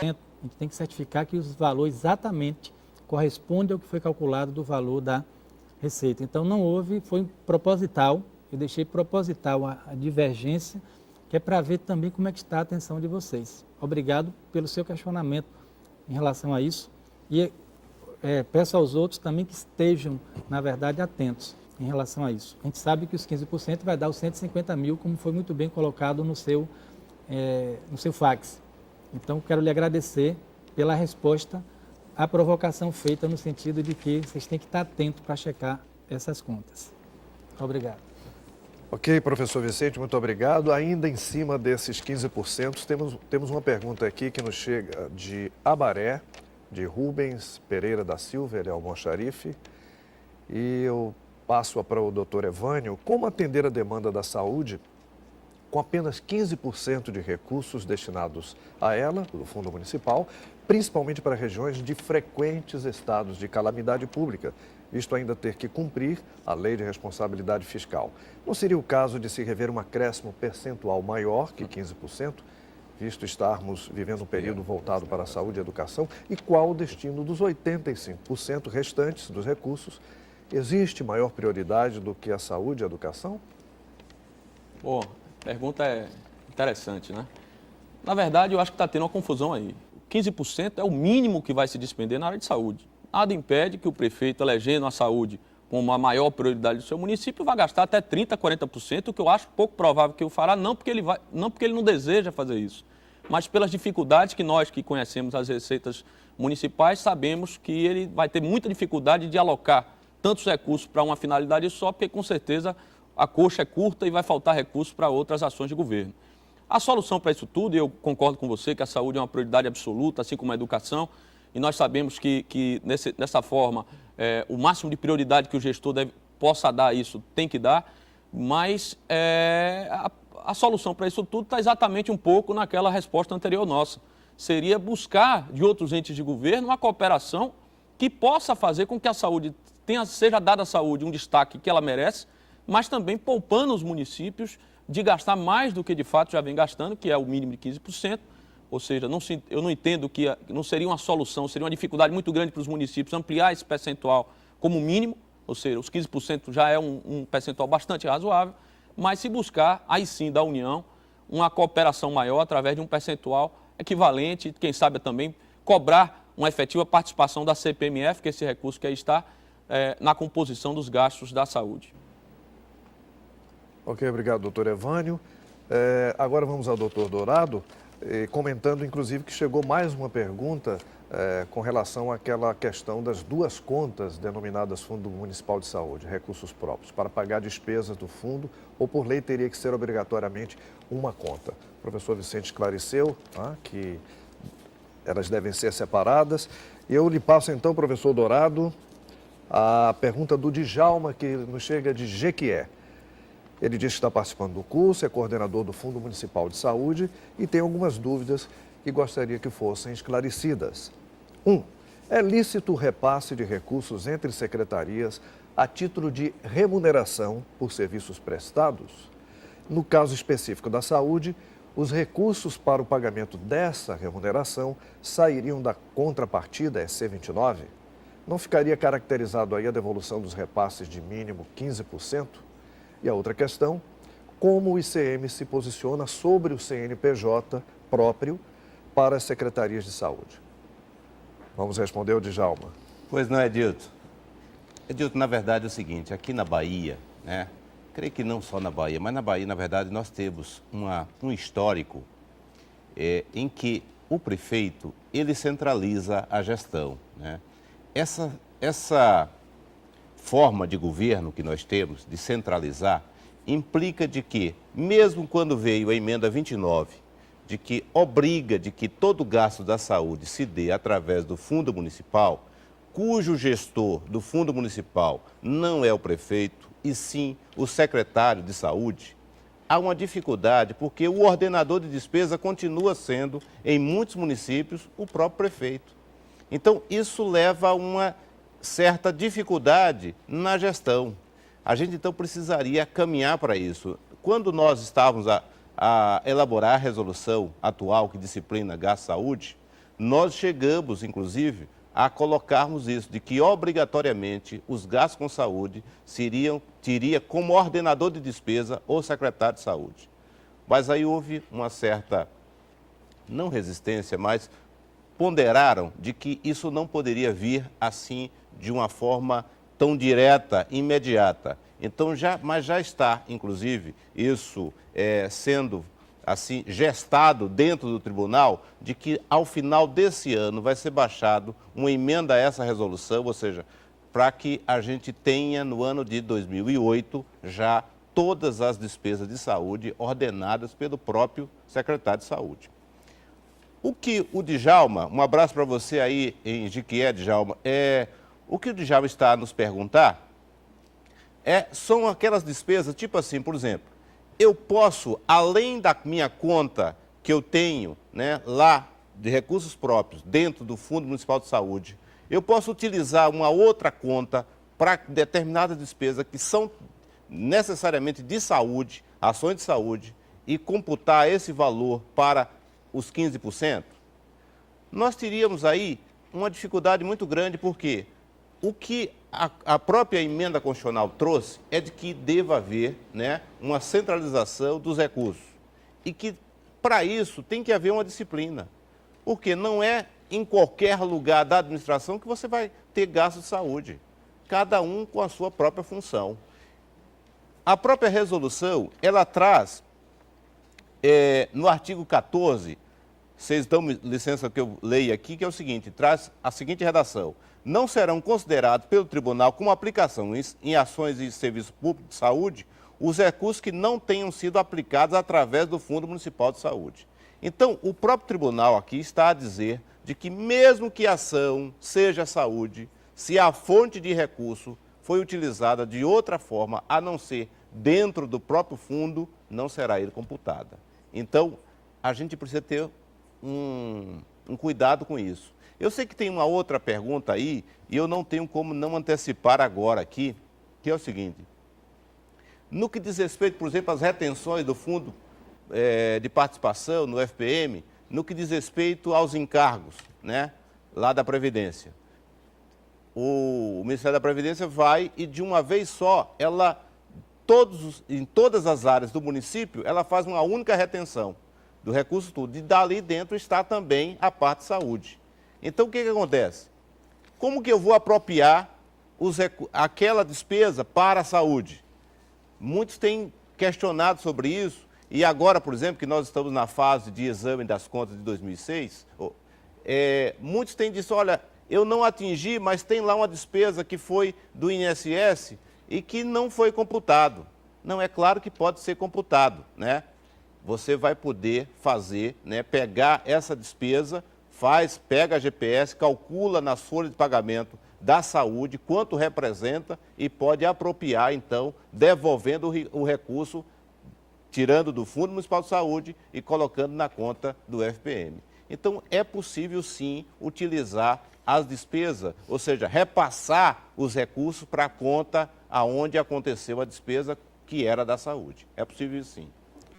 A gente tem que certificar que os valores exatamente correspondem ao que foi calculado do valor da receita. Então não houve, foi proposital, eu deixei proposital a divergência, que é para ver também como é que está a atenção de vocês. Obrigado pelo seu questionamento em relação a isso e peço aos outros também que estejam, na verdade, atentos em relação a isso. A gente sabe que os 15% vai dar os 150 mil, como foi muito bem colocado no seu fax. Então, quero lhe agradecer pela resposta à provocação feita no sentido de que vocês têm que estar atentos para checar essas contas. Obrigado. Ok, professor Vicente, muito obrigado. Ainda em cima desses 15%, temos uma pergunta aqui que nos chega de Abaré, de Rubens Pereira da Silva, ele é almoxarife, e eu passo para o doutor Evânio. Como atender a demanda da saúde com apenas 15% de recursos destinados a ela, do Fundo Municipal, principalmente para regiões de frequentes estados de calamidade pública, visto ainda ter que cumprir a Lei de Responsabilidade Fiscal? Não seria o caso de se rever um acréscimo percentual maior que 15%, visto estarmos vivendo um período voltado para a saúde e educação? E qual o destino dos 85% restantes dos recursos? Existe maior prioridade do que a saúde e a educação? Bom, a pergunta é interessante, né? Na verdade, eu acho que está tendo uma confusão aí. 15% é o mínimo que vai se despender na área de saúde. Nada impede que o prefeito, elegendo a saúde como a maior prioridade do seu município, vá gastar até 30%, 40%, o que eu acho pouco provável que o fará, não porque ele não deseja fazer isso, mas pelas dificuldades que nós que conhecemos as receitas municipais sabemos que ele vai ter muita dificuldade de alocar tantos recursos para uma finalidade só, porque com certeza a coxa é curta e vai faltar recursos para outras ações de governo. A solução para isso tudo, e eu concordo com você que a saúde é uma prioridade absoluta, assim como a educação, e nós sabemos que dessa forma, o máximo de prioridade que o gestor possa dar a isso tem que dar, mas a solução para isso tudo está exatamente um pouco naquela resposta anterior nossa. Seria buscar de outros entes de governo uma cooperação que possa fazer com que a saúde seja dada à saúde um destaque que ela merece, mas também poupando os municípios de gastar mais do que de fato já vem gastando, que é o mínimo de 15%. Ou seja, eu não entendo que não seria uma solução, seria uma dificuldade muito grande para os municípios ampliar esse percentual como mínimo, ou seja, os 15% já é um percentual bastante razoável, mas se buscar, aí sim, da União, uma cooperação maior através de um percentual equivalente, quem sabe também cobrar uma efetiva participação da CPMF, que é esse recurso que aí está, na composição dos gastos da saúde. Ok, obrigado, doutor Evânio. Agora vamos ao doutor Dourado, comentando, inclusive, que chegou mais uma pergunta com relação àquela questão das duas contas denominadas Fundo Municipal de Saúde, recursos próprios, para pagar despesas do fundo, ou por lei teria que ser obrigatoriamente uma conta. O professor Vicente esclareceu que elas devem ser separadas. E eu lhe passo então, professor Dourado, a pergunta do Djalma, que nos chega de Jequié. Ele diz que está participando do curso, é coordenador do Fundo Municipal de Saúde e tem algumas dúvidas que gostaria que fossem esclarecidas. 1. É lícito o repasse de recursos entre secretarias a título de remuneração por serviços prestados? No caso específico da saúde, os recursos para o pagamento dessa remuneração sairiam da contrapartida EC29? Não ficaria caracterizado aí a devolução dos repasses de mínimo 15%? E a outra questão, como o ICM se posiciona sobre o CNPJ próprio para as secretarias de saúde? Vamos responder o Djalma. Pois não, Edilton. Edilton, na verdade é o seguinte, aqui na Bahia, né? Creio que não só na Bahia, mas na Bahia, na verdade, nós temos um histórico em que o prefeito, ele centraliza a gestão, né? Essa forma de governo que nós temos, de centralizar, implica de que, mesmo quando veio a emenda 29, de que obriga de que todo gasto da saúde se dê através do fundo municipal, cujo gestor do fundo municipal não é o prefeito, e sim o secretário de saúde, há uma dificuldade porque o ordenador de despesa continua sendo, em muitos municípios, o próprio prefeito. Então, isso leva a uma certa dificuldade na gestão. A gente, então, precisaria caminhar para isso. Quando nós estávamos a elaborar a resolução atual que disciplina gasto saúde, nós chegamos, inclusive, a colocarmos isso, de que obrigatoriamente os gastos com saúde teria como ordenador de despesa o secretário de saúde. Mas aí houve uma certa, não resistência, mas ponderaram de que isso não poderia vir assim de uma forma tão direta, imediata. Então, mas já está, inclusive, isso sendo assim gestado dentro do tribunal, de que ao final desse ano vai ser baixado uma emenda a essa resolução, ou seja, para que a gente tenha no ano de 2008 já todas as despesas de saúde ordenadas pelo próprio secretário de saúde. O que o Djalma, um abraço para você aí em Jiquié, Djalma, o que o Djalma está a nos perguntar são aquelas despesas, tipo assim, por exemplo, eu posso, além da minha conta que eu tenho, né, lá de recursos próprios, dentro do Fundo Municipal de Saúde, eu posso utilizar uma outra conta para determinadas despesas que são necessariamente de saúde, ações de saúde, e computar esse valor para os 15%? Nós teríamos aí uma dificuldade muito grande, porque o que a própria emenda constitucional trouxe é de que deva haver, né, uma centralização dos recursos. E que, para isso, tem que haver uma disciplina. Porque não é em qualquer lugar da administração que você vai ter gasto de saúde. Cada um com a sua própria função. A própria resolução, ela traz, no artigo 14, vocês dão licença que eu leia aqui, que é o seguinte, traz a seguinte redação: não serão considerados pelo tribunal como aplicação em ações e serviços públicos de saúde os recursos que não tenham sido aplicados através do Fundo Municipal de Saúde. Então, o próprio tribunal aqui está a dizer de que mesmo que a ação seja saúde, se a fonte de recurso foi utilizada de outra forma, a não ser dentro do próprio fundo, não será ele computada. Então, a gente precisa ter um cuidado com isso. Eu sei que tem uma outra pergunta aí, e eu não tenho como não antecipar agora aqui, que é o seguinte: no que diz respeito, por exemplo, às retenções do Fundo de Participação, no FPM, no que diz respeito aos encargos, né, lá da Previdência, o Ministério da Previdência vai e, de uma vez só, em todas as áreas do município, ela faz uma única retenção do recurso todo. E dali dentro está também a parte de saúde. Então, o que acontece? Como que eu vou apropriar aquela despesa para a saúde? Muitos têm questionado sobre isso, e agora, por exemplo, que nós estamos na fase de exame das contas de 2006, muitos têm dito: olha, eu não atingi, mas tem lá uma despesa que foi do INSS e que não foi computado. Não, é claro que pode ser computado, né? Você vai poder fazer, né, pegar essa despesa, pega a GPS, calcula nas folhas de pagamento da saúde quanto representa e pode apropriar, então, devolvendo o recurso, tirando do Fundo Municipal de Saúde e colocando na conta do FPM. Então, é possível, sim, utilizar as despesas, ou seja, repassar os recursos para a conta aonde aconteceu a despesa que era da saúde. É possível, sim.